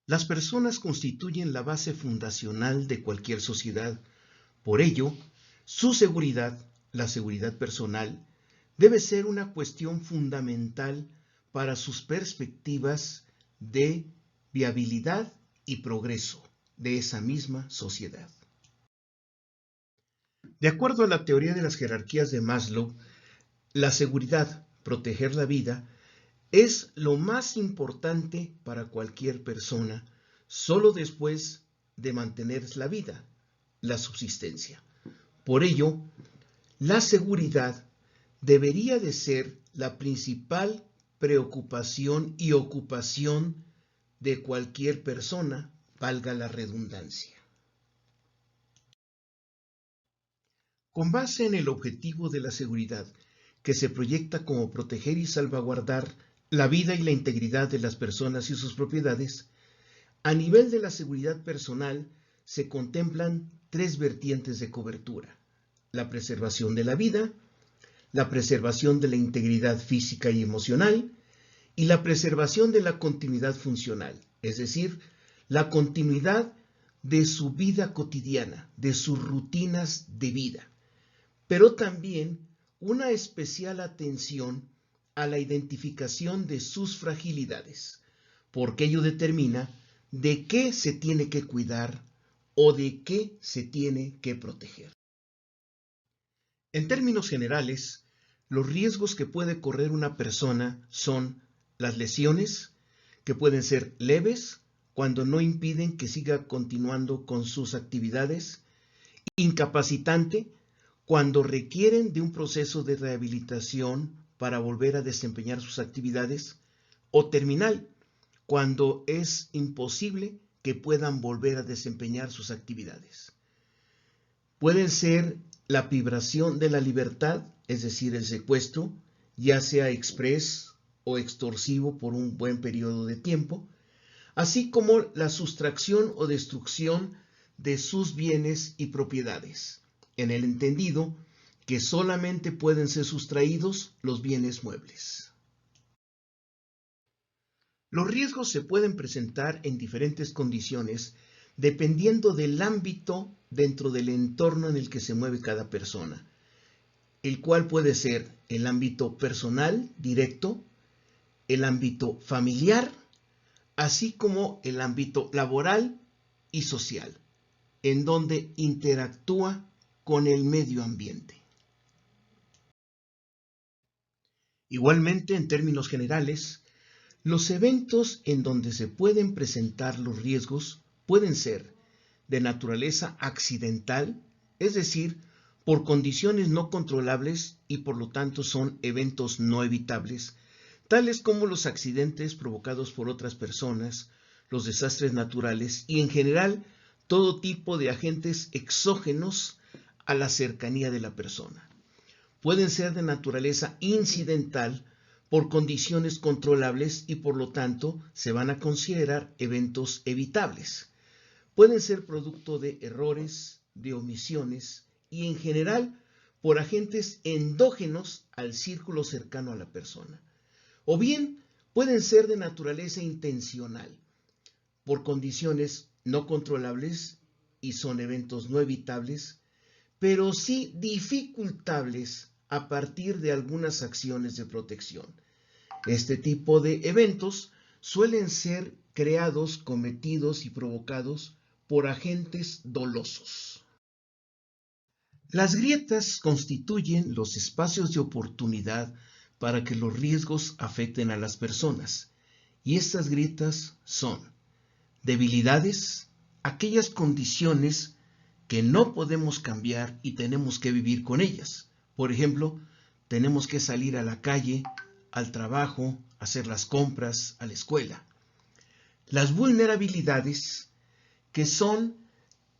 Las personas constituyen la base fundacional de cualquier sociedad. Por ello, su seguridad, la seguridad personal, debe ser una cuestión fundamental para sus perspectivas de viabilidad y progreso de esa misma sociedad. De acuerdo a la teoría de las jerarquías de Maslow, la seguridad, proteger la vida, es lo más importante para cualquier persona, solo después de mantener la vida, la subsistencia. Por ello, la seguridad debería de ser la principal preocupación y ocupación de cualquier persona, valga la redundancia. Con base en el objetivo de la seguridad, que se proyecta como proteger y salvaguardar la vida y la integridad de las personas y sus propiedades, a nivel de la seguridad personal se contemplan tres vertientes de cobertura: la preservación de la vida, la preservación de la integridad física y emocional, y la preservación de la continuidad funcional, es decir, la continuidad de su vida cotidiana, de sus rutinas de vida, pero también una especial atención a la identificación de sus fragilidades, porque ello determina de qué se tiene que cuidar o de qué se tiene que proteger. En términos generales, los riesgos que puede correr una persona son las lesiones, que pueden ser leves cuando no impiden que siga continuando con sus actividades, incapacitante cuando requieren de un proceso de rehabilitación para volver a desempeñar sus actividades, o terminal cuando es imposible que puedan volver a desempeñar sus actividades. Pueden ser la privación de la libertad, es decir, el secuestro, ya sea exprés o extorsivo por un buen periodo de tiempo, así como la sustracción o destrucción de sus bienes y propiedades, en el entendido que solamente pueden ser sustraídos los bienes muebles. Los riesgos se pueden presentar en diferentes condiciones dependiendo del ámbito dentro del entorno en el que se mueve cada persona, el cual puede ser el ámbito personal directo, el ámbito familiar, así como el ámbito laboral y social, en donde interactúa con el medio ambiente. Igualmente, en términos generales, los eventos en donde se pueden presentar los riesgos pueden ser de naturaleza accidental, es decir, por condiciones no controlables y por lo tanto son eventos no evitables, tales como los accidentes provocados por otras personas, los desastres naturales y en general todo tipo de agentes exógenos a la cercanía de la persona. Pueden ser de naturaleza incidental por condiciones controlables y por lo tanto se van a considerar eventos evitables. Pueden ser producto de errores, de omisiones y en general por agentes endógenos al círculo cercano a la persona. O bien pueden ser de naturaleza intencional por condiciones no controlables y son eventos no evitables, pero sí dificultables a partir de algunas acciones de protección. Este tipo de eventos suelen ser creados, cometidos y provocados por agentes dolosos. Las grietas constituyen los espacios de oportunidad para que los riesgos afecten a las personas, y estas grietas son debilidades, aquellas condiciones que no podemos cambiar y tenemos que vivir con ellas. Por ejemplo, tenemos que salir a la calle, al trabajo, hacer las compras, a la escuela. Las vulnerabilidades, que son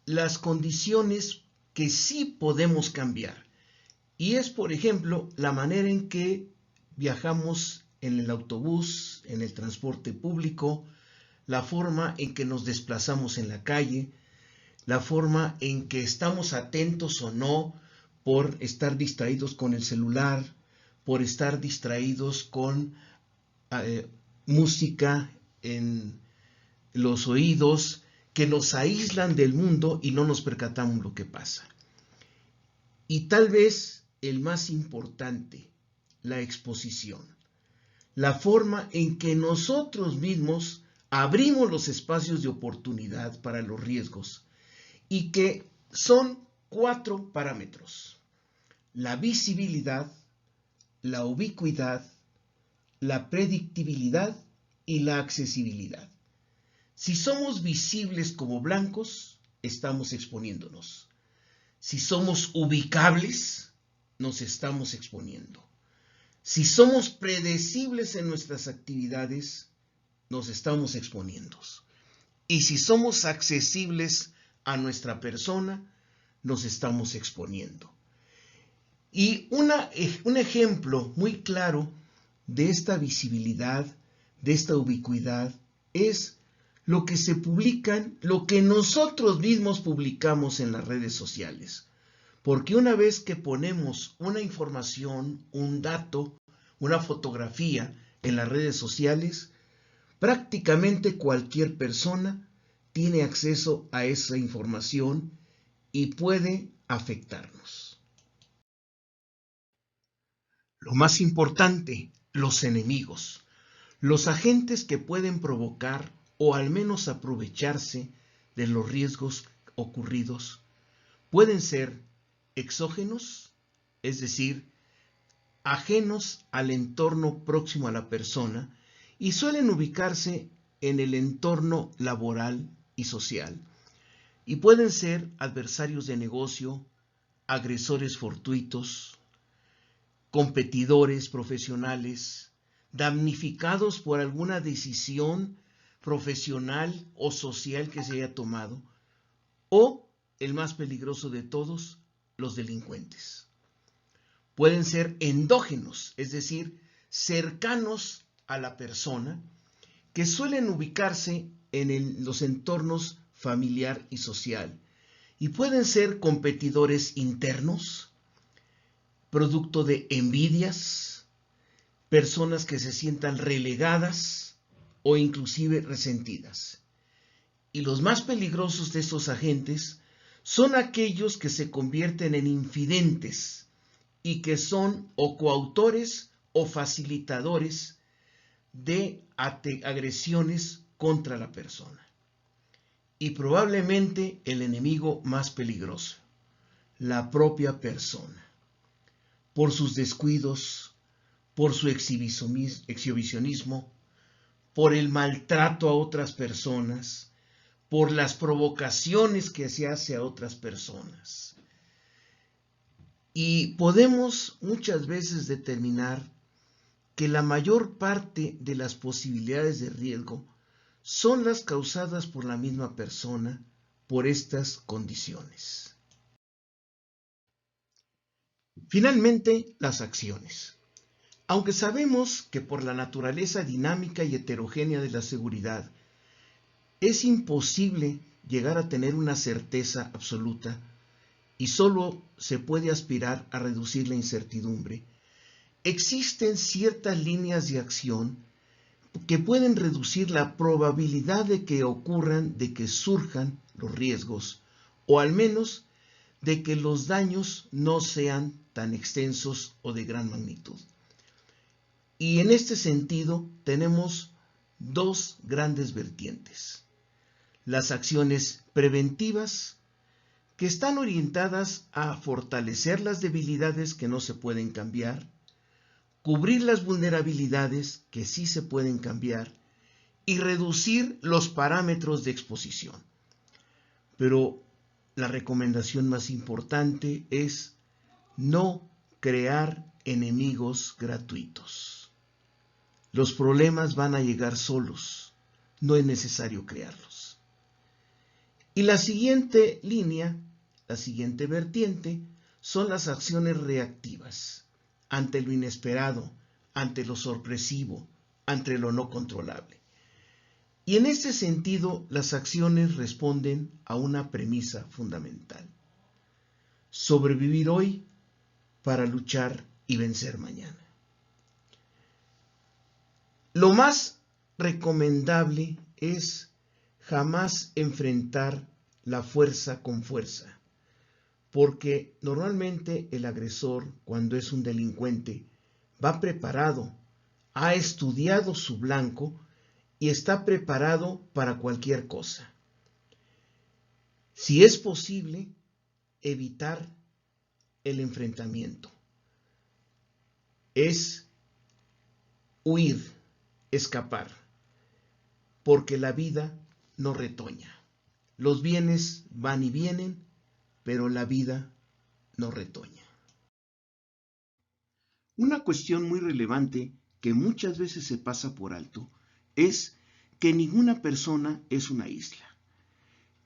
las condiciones que sí podemos cambiar. Y es, por ejemplo, la manera en que viajamos en el autobús, en el transporte público, la forma en que nos desplazamos en la calle, la forma en que estamos atentos o no por estar distraídos con el celular, por estar distraídos con música en los oídos, que nos aíslan del mundo y no nos percatamos lo que pasa. Y tal vez el más importante, la exposición. La forma en que nosotros mismos abrimos los espacios de oportunidad para los riesgos y que son 4 parámetros: la visibilidad, la ubicuidad, la predictibilidad y la accesibilidad. Si somos visibles como blancos, estamos exponiéndonos. Si somos ubicables, nos estamos exponiendo. Si somos predecibles en nuestras actividades, nos estamos exponiendo. Y si somos accesibles a nuestra persona, nos estamos exponiendo. Y un ejemplo muy claro de esta visibilidad, de esta ubicuidad, es lo que se publican, lo que nosotros mismos publicamos en las redes sociales. Porque una vez que ponemos una información, un dato, una fotografía en las redes sociales, prácticamente cualquier persona tiene acceso a esa información y puede afectarnos. Lo más importante, los enemigos, los agentes que pueden provocar o al menos aprovecharse de los riesgos ocurridos, pueden ser exógenos, es decir, ajenos al entorno próximo a la persona, y suelen ubicarse en el entorno laboral y social, y pueden ser adversarios de negocio, agresores fortuitos, competidores profesionales, damnificados por alguna decisión profesional o social que se haya tomado, o, el más peligroso de todos, los delincuentes. Pueden ser endógenos, es decir, cercanos a la persona, que suelen ubicarse en los entornos familiar y social, y pueden ser competidores internos, producto de envidias, personas que se sientan relegadas o inclusive resentidas. Y los más peligrosos de estos agentes son aquellos que se convierten en infidentes y que son o coautores o facilitadores de agresiones contra la persona. Y probablemente el enemigo más peligroso, la propia persona, por sus descuidos, por su exhibicionismo, por el maltrato a otras personas, por las provocaciones que se hace a otras personas. Y podemos muchas veces determinar que la mayor parte de las posibilidades de riesgo son las causadas por la misma persona por estas condiciones. Finalmente, las acciones. Aunque sabemos que por la naturaleza dinámica y heterogénea de la seguridad, es imposible llegar a tener una certeza absoluta y solo se puede aspirar a reducir la incertidumbre, existen ciertas líneas de acción que pueden reducir la probabilidad de que ocurran, de que surjan los riesgos, o al menos de que los daños no sean tan extensos o de gran magnitud. Y en este sentido tenemos dos grandes vertientes: las acciones preventivas, que están orientadas a fortalecer las debilidades que no se pueden cambiar, cubrir las vulnerabilidades que sí se pueden cambiar y reducir los parámetros de exposición. Pero la recomendación más importante es no crear enemigos gratuitos. Los problemas van a llegar solos, no es necesario crearlos. Y la siguiente línea, la siguiente vertiente, son las acciones reactivas, ante lo inesperado, ante lo sorpresivo, ante lo no controlable. Y en este sentido, las acciones responden a una premisa fundamental: sobrevivir hoy para luchar y vencer mañana. Lo más recomendable es jamás enfrentar la fuerza con fuerza, porque normalmente el agresor, cuando es un delincuente, va preparado, ha estudiado su blanco y está preparado para cualquier cosa. Si es posible, evitar el enfrentamiento. Es huir, escapar, porque la vida no retoña. Los bienes van y vienen, pero la vida no retoña. Una cuestión muy relevante que muchas veces se pasa por alto es que ninguna persona es una isla,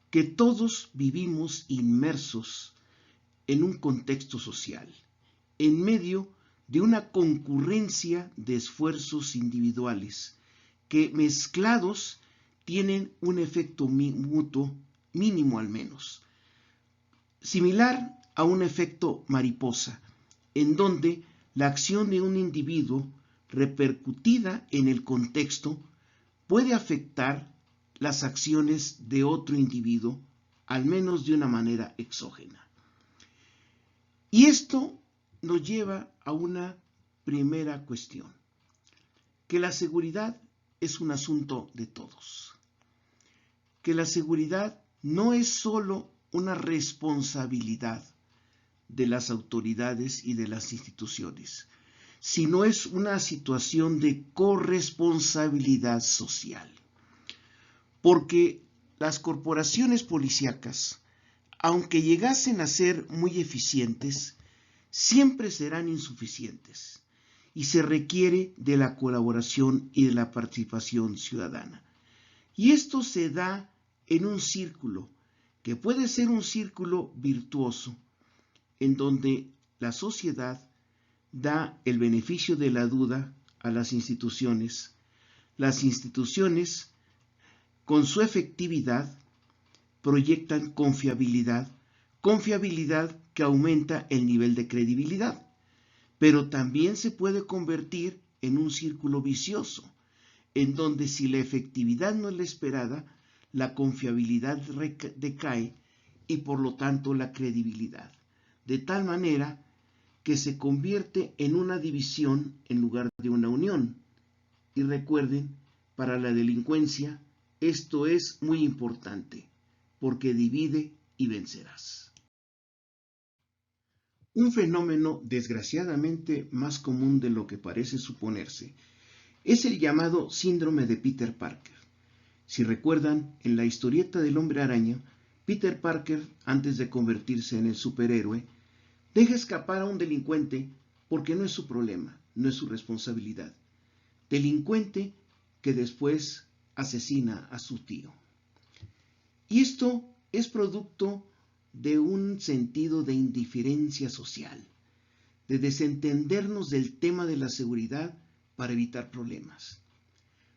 que todos vivimos inmersos en un contexto social, en medio de una concurrencia de esfuerzos individuales que mezclados tienen un efecto mutuo mínimo al menos, similar a un efecto mariposa, en donde la acción de un individuo repercutida en el contexto puede afectar las acciones de otro individuo, al menos de una manera exógena. Y esto nos lleva a una primera cuestión, que la seguridad es un asunto de todos, que la seguridad no es solo una responsabilidad de las autoridades y de las instituciones, sino es una situación de corresponsabilidad social. Porque las corporaciones policíacas, aunque llegasen a ser muy eficientes, siempre serán insuficientes y se requiere de la colaboración y de la participación ciudadana. Y esto se da en un círculo, que puede ser un círculo virtuoso, en donde la sociedad da el beneficio de la duda a las instituciones con su efectividad proyectan confiabilidad que aumenta el nivel de credibilidad, pero también se puede convertir en un círculo vicioso, en donde si la efectividad no es la esperada, la confiabilidad decae y por lo tanto la credibilidad, de tal manera que se convierte en una división en lugar de una unión. Y recuerden, para la delincuencia esto es muy importante, porque divide y vencerás. Un fenómeno desgraciadamente más común de lo que parece suponerse es el llamado síndrome de Peter Parker. Si recuerdan, en la historieta del Hombre Araña, Peter Parker, antes de convertirse en el superhéroe, deja escapar a un delincuente porque no es su problema, no es su responsabilidad. Delincuente que después asesina a su tío. Y esto es producto de un sentido de indiferencia social, de desentendernos del tema de la seguridad para evitar problemas.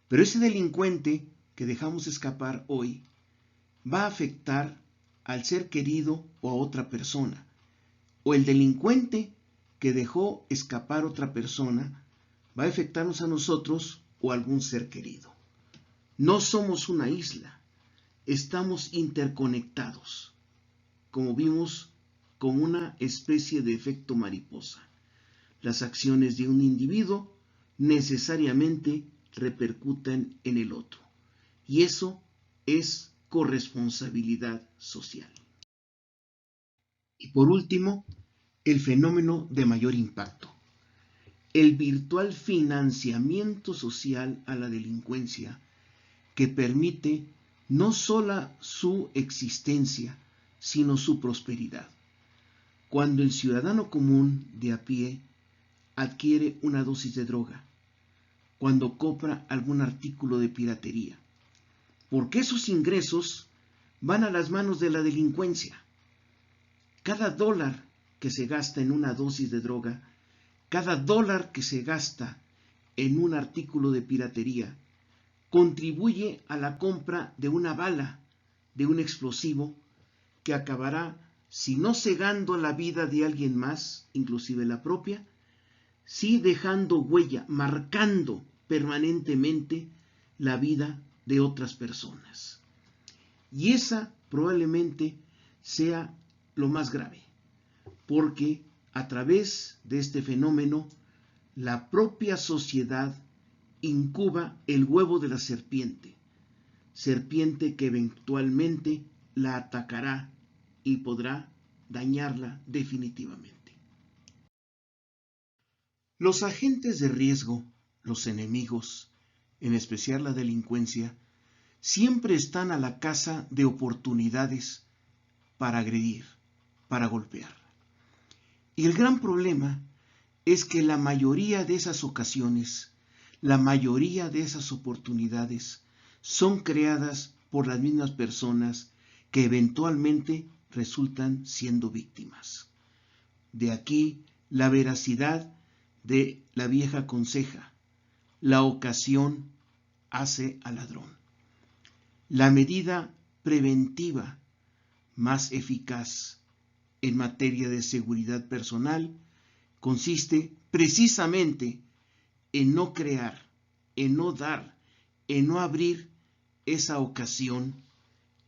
Pero ese delincuente que dejamos escapar hoy va a afectar al ser querido o a otra persona, o el delincuente que dejó escapar otra persona va a afectarnos a nosotros o a algún ser querido. No somos una isla, estamos interconectados, como vimos, como una especie de efecto mariposa. Las acciones de un individuo necesariamente repercuten en el otro, y eso es corresponsabilidad social. Y por último, el fenómeno de mayor impacto, el virtual financiamiento social a la delincuencia, que permite no solo su existencia, sino su prosperidad. Cuando el ciudadano común de a pie adquiere una dosis de droga, cuando compra algún artículo de piratería, porque esos ingresos van a las manos de la delincuencia. Cada dólar que se gasta en una dosis de droga, cada dólar que se gasta en un artículo de piratería, contribuye a la compra de una bala, de un explosivo, que acabará, si no cegando la vida de alguien más, inclusive la propia, sí dejando huella, marcando permanentemente la vida de otras personas. Y esa probablemente sea lo más grave, porque a través de este fenómeno, la propia sociedad incuba el huevo de la serpiente, serpiente que eventualmente la atacará y podrá dañarla definitivamente. Los agentes de riesgo, los enemigos, en especial la delincuencia, siempre están a la caza de oportunidades para agredir, para golpear. Y el gran problema es que la mayoría de esas ocasiones, la mayoría de esas oportunidades son creadas por las mismas personas que eventualmente resultan siendo víctimas. De aquí la veracidad de la vieja conseja: la ocasión hace al ladrón. La medida preventiva más eficaz en materia de seguridad personal consiste precisamente en no crear, en no dar, en no abrir esa ocasión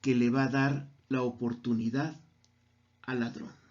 que le va a dar la oportunidad al ladrón.